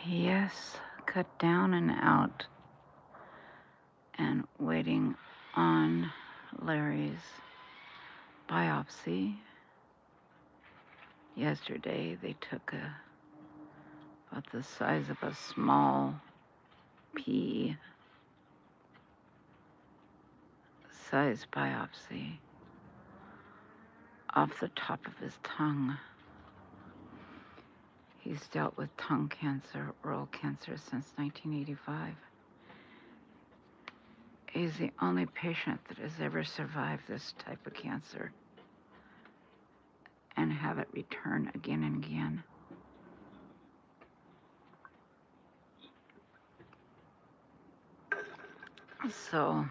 Yes, cut down and out, and waiting on Larry's biopsy. Yesterday they took about the size of a small pea size biopsy off the top of his tongue. He's dealt with tongue cancer, oral cancer since 1985. He's the only patient that has ever survived this type of cancer and have it return again and again. So,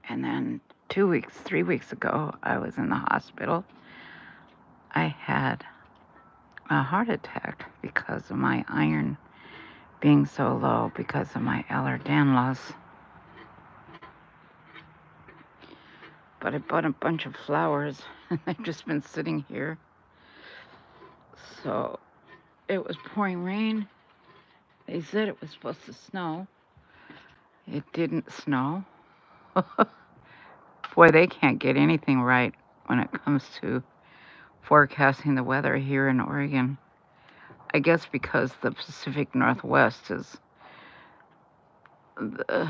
and then 3 weeks ago, I was in the hospital. I had a heart attack because of my iron being so low because of my Ehlers-Danlos loss. But I bought a bunch of flowers and they've just been sitting here. So it was pouring rain. They said it was supposed to snow. It didn't snow. Boy, they can't get anything right when it comes to forecasting the weather here in Oregon. I guess because the Pacific Northwest is the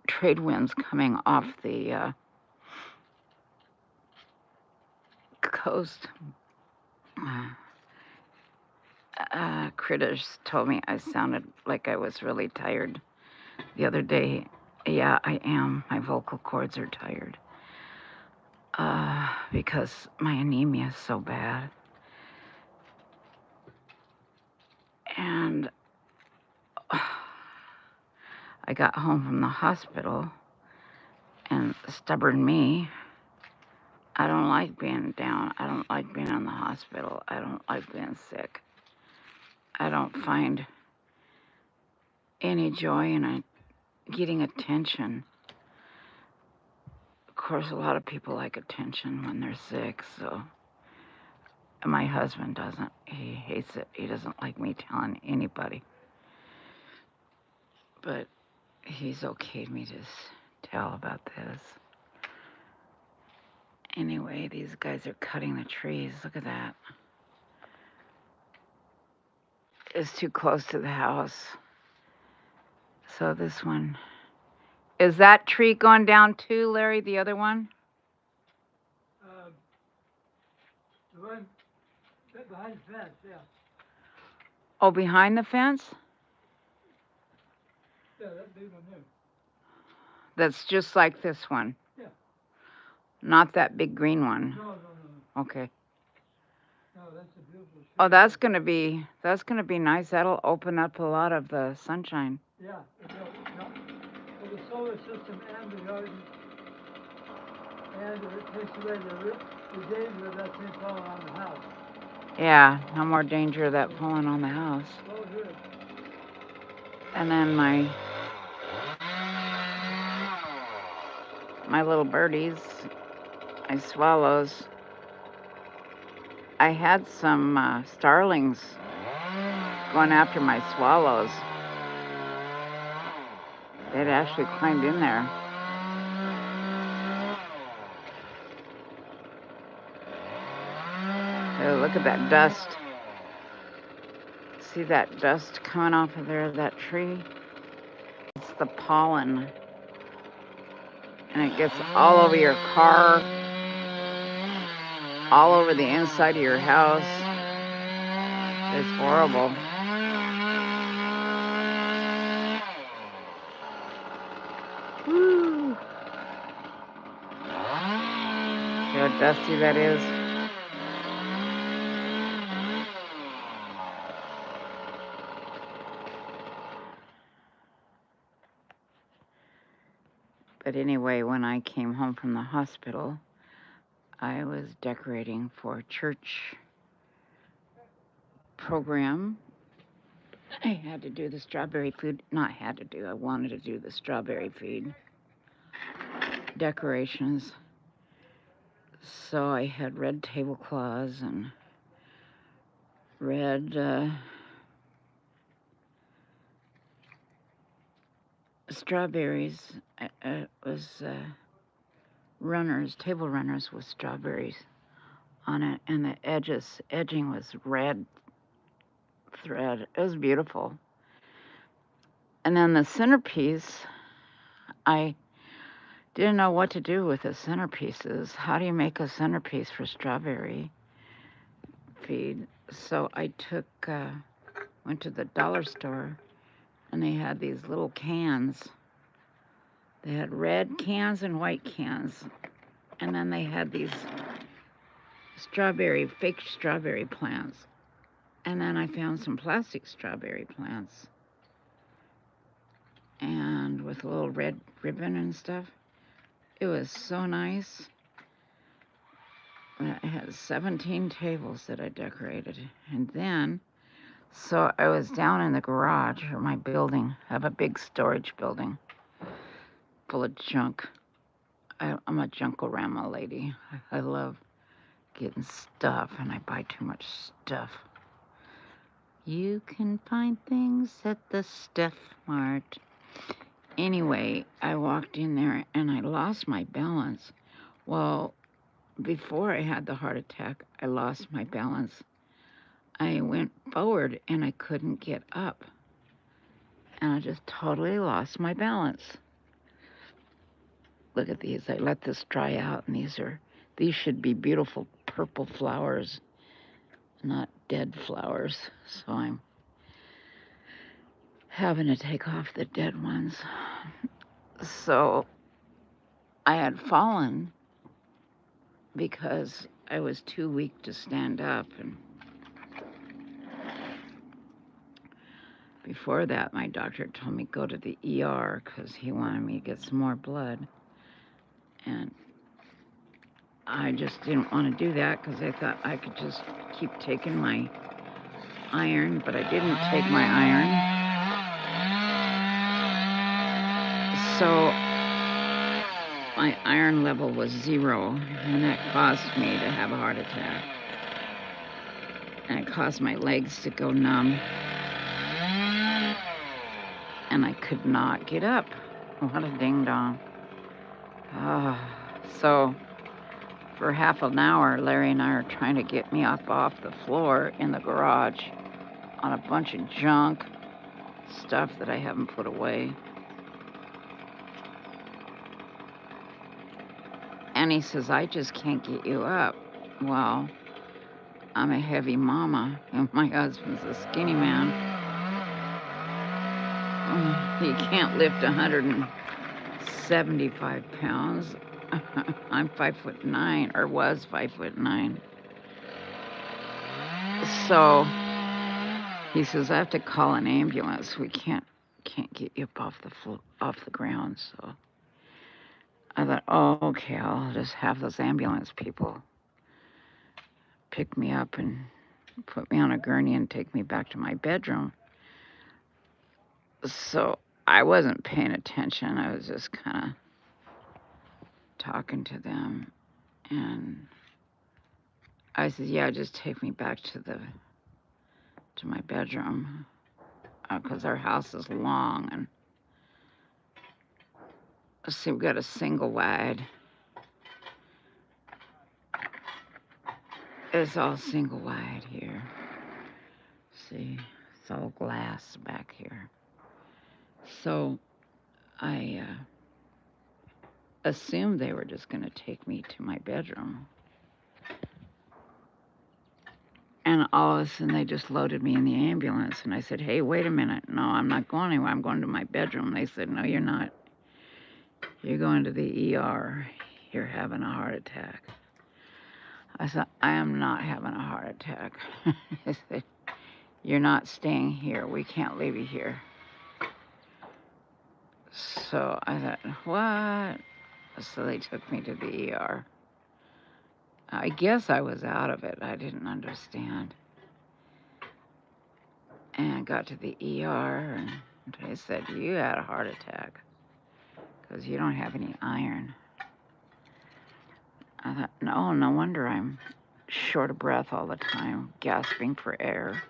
trade winds coming off the coast. Critters told me I sounded like I was really tired the other day. Yeah, I am. My vocal cords are tired because my anemia is so bad. And I got home from the hospital, and stubborn me, I don't like being down. I don't like being in the hospital. I don't like being sick. I don't find any joy in getting attention. Of course, a lot of people like attention when they're sick, so my husband doesn't. He hates it. He doesn't like me telling anybody. But he's okayed me to tell about this. Anyway, these guys are cutting the trees. Look at that. It's too close to the house. So this one. Is that tree going down too, Larry, the other one? The one behind the fence, yeah. Oh, behind the fence? Yeah, that big one there. That's just like this one? Yeah. Not that big green one? No. Okay. No, that's a beautiful tree. Oh, that's gonna be nice. That'll open up a lot of the sunshine. Yeah, it will. Yeah. For the solar system and the garden, and it takes away the danger of that thing falling on the house. Yeah, no more danger of that falling on the house. Oh, good. And then my little birdies, my swallows. I had some starlings going after my swallows. They'd actually climbed in there. Oh, look at that dust. See that dust coming off of there, that tree? It's the pollen. And it gets all over your car, all over the inside of your house. It's horrible. Woo! See how dusty that is? But anyway, when I came home from the hospital, I was decorating for a church program. I had to do the strawberry food. Not had to do, I wanted to do the strawberry food decorations. So I had red tablecloths and red strawberries. It was table runners with strawberries on it, and the edging was red thread. It was beautiful. And then the centerpiece, I didn't know what to do with the centerpieces. How do you make a centerpiece for strawberry feed? So I went to the dollar store, and they had these little cans. They had red cans and white cans. And then they had these fake strawberry plants. And then I found some plastic strawberry plants. And with a little red ribbon and stuff. It was so nice. I had 17 tables that I decorated. And then, so I was down in the garage or my building. I have a big storage building full of junk. I'm a junkorama lady. I love getting stuff, and I buy too much stuff. You can find things at the Stuff Mart. Anyway, I walked in there and I lost my balance. Well, before I had the heart attack, I lost my balance. I went forward and I couldn't get up. And I just totally lost my balance. Look at these. I let this dry out, and these should be beautiful purple flowers, not dead flowers. So I'm having to take off the dead ones. So I had fallen because I was too weak to stand up. And before that, my doctor told me go to the ER because he wanted me to get some more blood. And I just didn't want to do that because I thought I could just keep taking my iron, but I didn't take my iron. So my iron level was 0, and that caused me to have a heart attack. And it caused my legs to go numb. And I could not get up. What a ding-dong. So for half an hour, Larry and I are trying to get me up off the floor in the garage on a bunch of junk, stuff that I haven't put away. And he says, I just can't get you up. Well, I'm a heavy mama, and my husband's a skinny man. He can't lift 175 pounds. I'm 5'9", or was 5'9". So he says, I have to call an ambulance. We can't get you up off the ground. So I thought, oh, okay, I'll just have those ambulance people pick me up and put me on a gurney and take me back to my bedroom. So I wasn't paying attention. I was just kind of talking to them. And I said, yeah, just take me back to my bedroom. Because our house is long. And see, we've got a single wide. It's all single wide here. See, it's all glass back here. So I assumed they were just going to take me to my bedroom. And all of a sudden, they just loaded me in the ambulance. And I said, hey, wait a minute. No, I'm not going anywhere. I'm going to my bedroom. They said, no, you're not. You're going to the ER. You're having a heart attack. I said, I am not having a heart attack. They said, you're not staying here. We can't leave you here. So I thought, what? So they took me to the ER. I guess I was out of it. I didn't understand. And I got to the ER, and they said, you had a heart attack because you don't have any iron. I thought, no wonder I'm short of breath all the time, gasping for air.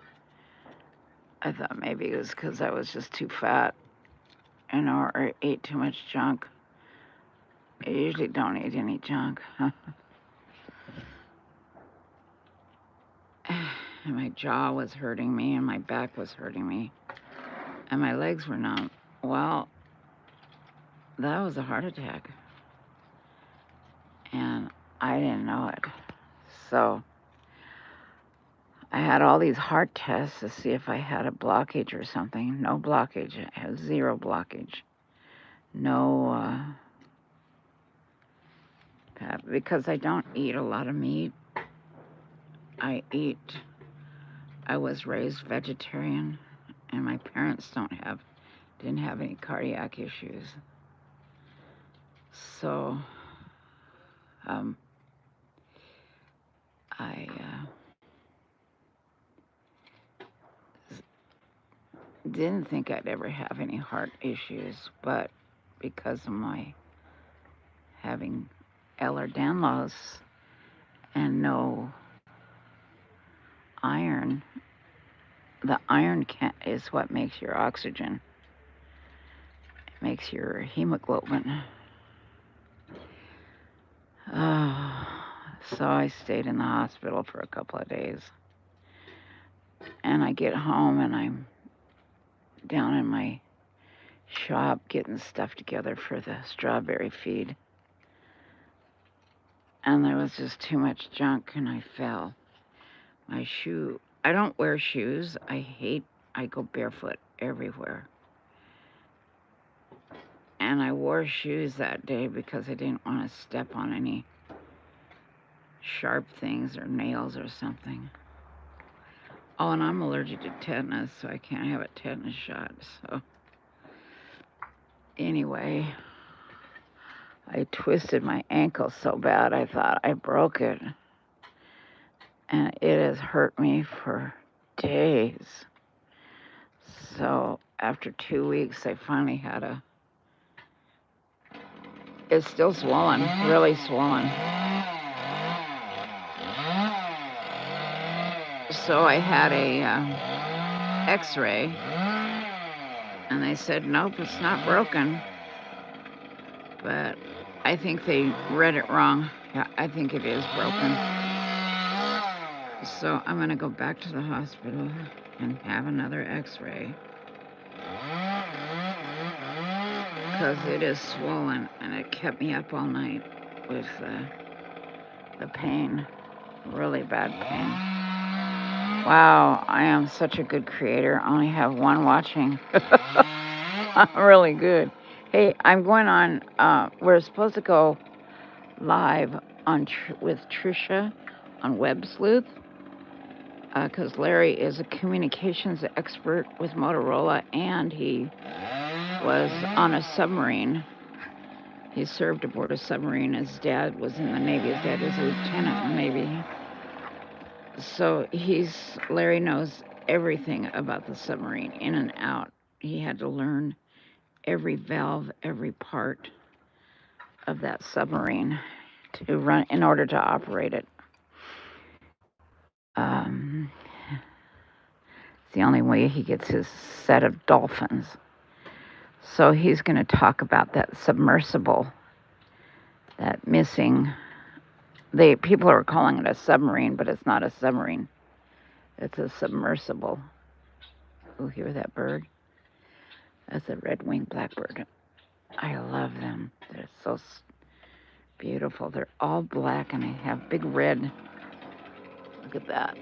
I thought maybe it was because I was just too fat, or ate too much junk. I usually don't eat any junk. And my jaw was hurting me, and my back was hurting me, and my legs were numb. Well, that was a heart attack, and I didn't know it. So I had all these heart tests to see if I had a blockage or something. No blockage. I had zero blockage. No, because I don't eat a lot of meat. I was raised vegetarian, and my parents didn't have any cardiac issues. So, I didn't think I'd ever have any heart issues, but because of my having Ehlers-Danlos and no iron, the iron is what makes your oxygen. It makes your hemoglobin. So I stayed in the hospital for a couple of days. And I get home and I'm down in my shop getting stuff together for the strawberry feed. And there was just too much junk and I fell. My shoe, I don't wear shoes. I go barefoot everywhere. And I wore shoes that day because I didn't want to step on any sharp things or nails or something. Oh, and I'm allergic to tetanus, so I can't have a tetanus shot. So anyway, I twisted my ankle so bad I thought I broke it. And it has hurt me for days. So after 2 weeks, I finally had it's still swollen, really swollen. So I had a x-ray, and they said, nope, it's not broken. But I think they read it wrong. Yeah, I think it is broken. So I'm gonna go back to the hospital and have another x-ray. Because it is swollen, and it kept me up all night with the pain, really bad pain. Wow, I am such a good creator. I only have one watching. I'm really good. Hey, I'm going on, we're supposed to go live with Trisha on Web Sleuth, because Larry is a communications expert with Motorola, and he was on a submarine. He served aboard a submarine. His dad was in the Navy. His dad was a lieutenant in the Navy. So Larry knows everything about the submarine, in and out. He had to learn every valve, every part of that submarine to run in order to operate it. It's the only way he gets his set of dolphins. So he's going to talk about that submersible, that missing. People are calling it a submarine, but it's not a submarine. It's a submersible. Oh, hear that bird? That's a red-winged blackbird. I love them. They're so beautiful. They're all black and they have big red. Look at that.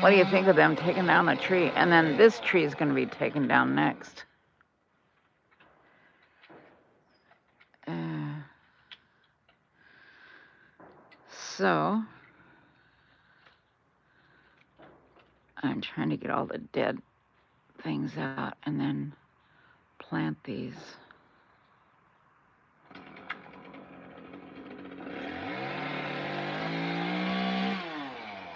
What do you think of them taking down the tree? And then this tree is going to be taken down next. So I'm trying to get all the dead things out and then plant these.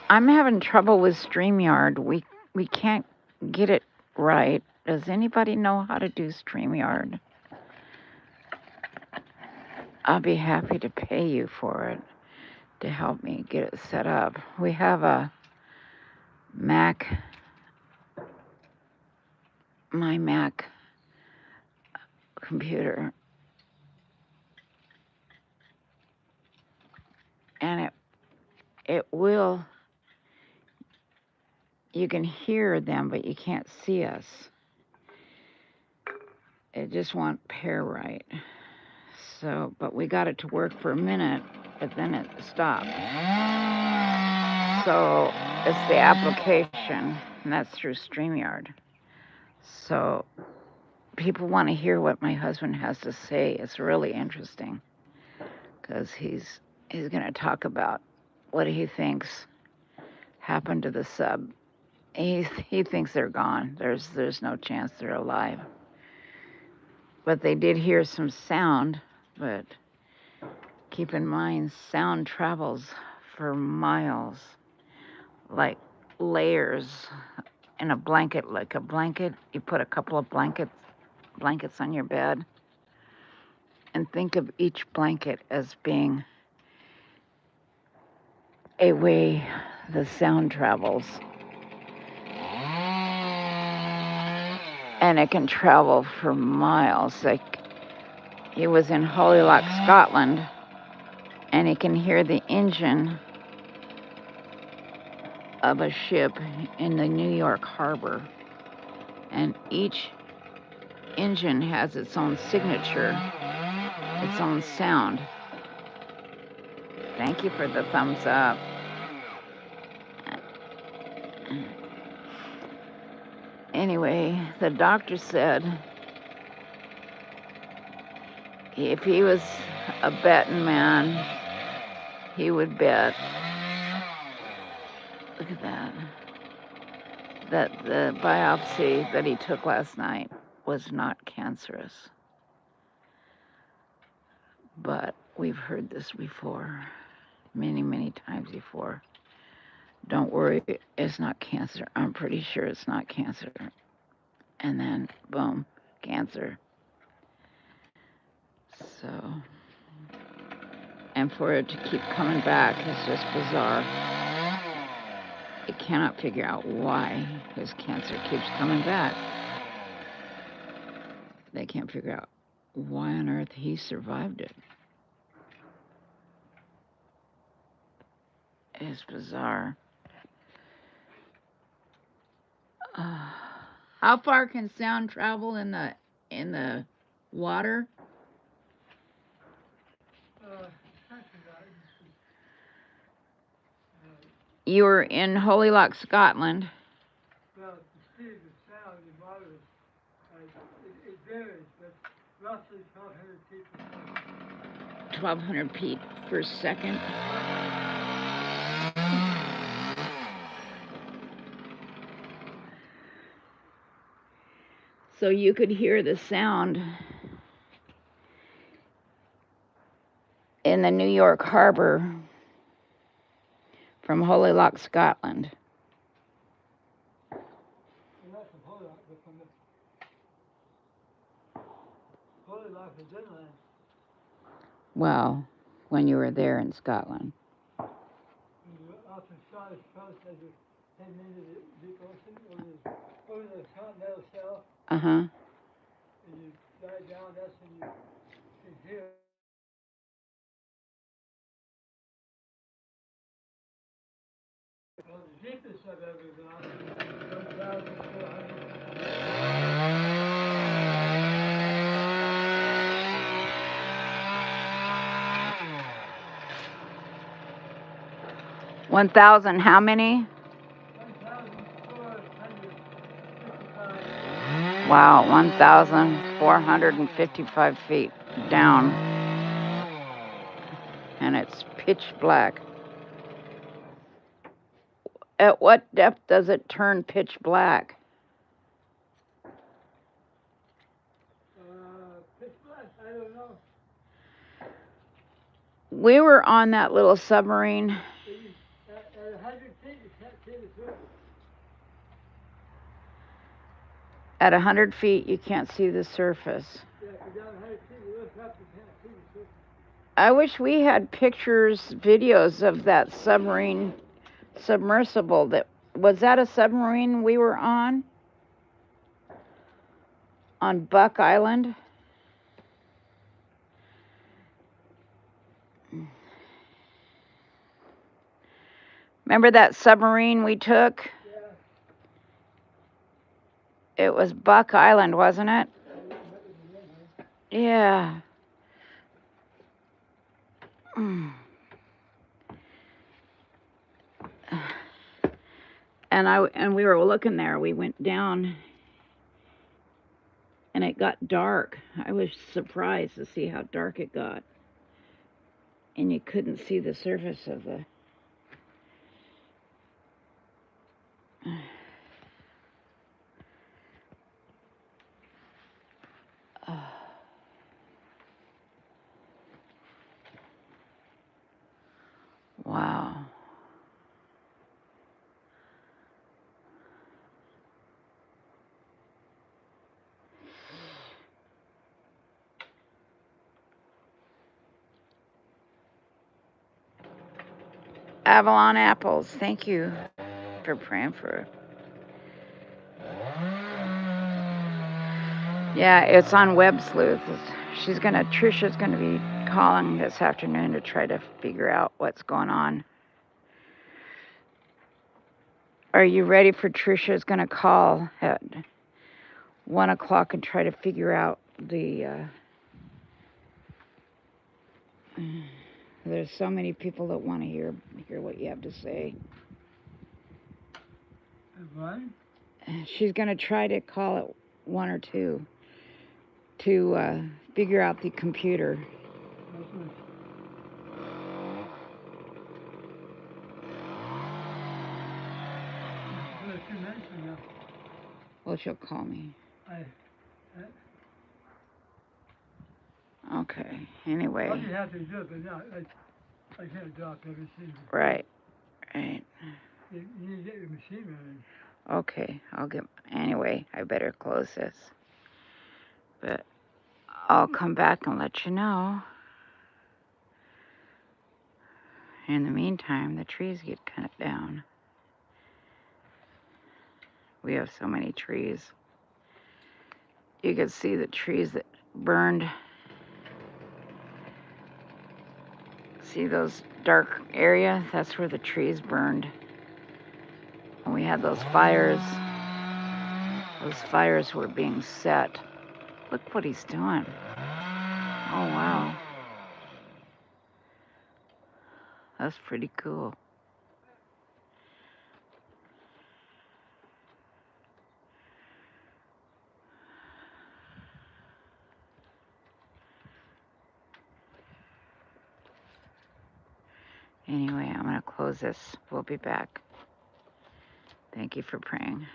I'm having trouble with StreamYard. We can't get it right. Does anybody know how to do StreamYard? I'll be happy to pay you for it to help me get it set up. We have a Mac, my Mac computer, and it will, you can hear them, but you can't see us. It just won't pair right. So, but we got it to work for a minute, but then it stopped. So it's the application, and that's through StreamYard. So people want to hear what my husband has to say. It's really interesting because he's going to talk about what he thinks happened to the sub. He thinks they're gone. There's no chance they're alive. But they did hear some sound, but keep in mind, sound travels for miles, like layers in a blanket. Like a blanket, you put a couple of blankets on your bed, and think of each blanket as being a way the sound travels. And it can travel for miles. Like, he was in Holyloch, Scotland, and he can hear the engine of a ship in the New York harbor. And each engine has its own signature, its own sound. Thank you for the thumbs up. Anyway, the doctor said if he was a betting man, he would bet, look at that the biopsy that he took last night was not cancerous. But we've heard this before, many, many times before. Don't worry, it's not cancer. I'm pretty sure it's not cancer. And then, boom, cancer. So, and for it to keep coming back is just bizarre. It cannot figure out why his cancer keeps coming back. They can't figure out why on earth he survived it. It's bizarre. How far can sound travel in the water? You were in Holyloch, Scotland. Well, the speed of sound in water, it varies, but roughly 1,200 feet per second. 1,200 feet per second. So you could hear the sound in the New York harbor from Holyloch, Scotland. Well, not from Holyloch, but from the Holyloch is inland. Well, when you were there in Scotland. When you're off the Scottish coast as you're heading into the deep ocean, over the continental shelf, Uh-huh. and you dive down, that's when you can hear. Well, the deepest I've ever gone is 1,400. 1,000 how many? 1,455. Wow, 1,455 feet down. And it's pitch black. At what depth does it turn pitch black? Pitch black, I don't know. We were on that little submarine. At 100 feet, you can't see the surface. At 100 feet, you can't see the surface. Yeah, if you're down 100 feet, you look up, you can't see the surface. I wish we had pictures, videos of that submersible. Was that a submarine we were on Buck Island? Remember that submarine we took? Yeah. It was Buck Island, wasn't it? Yeah. And we were looking there. We went down, and it got dark. I was surprised to see how dark it got, and you couldn't see the surface of the. Wow. Avalon Apples, thank you for praying for. Yeah, it's on Web Sleuth. Trisha's gonna be calling this afternoon to try to figure out what's going on. Are you ready for Trisha's gonna call at 1 o'clock and try to figure out the there's so many people that want to hear what you have to say. What? She's gonna try to call at 1 or 2 to figure out the computer. Okay. Well, 2 minutes from now. Well, she'll call me. Okay. Anyway. I'll be happy to do it, but no, I can't drop everything. Right. You need to get your machine running. Okay. Anyway, I better close this. But I'll come back and let you know. In the meantime, the trees get cut down. We have so many trees. You can see the trees that burned. See those dark areas? That's where the trees burned. And we had those fires. Those fires were being set. Look what he's doing. Oh, wow. That's pretty cool. Anyway, I'm going to close this. We'll be back. Thank you for praying.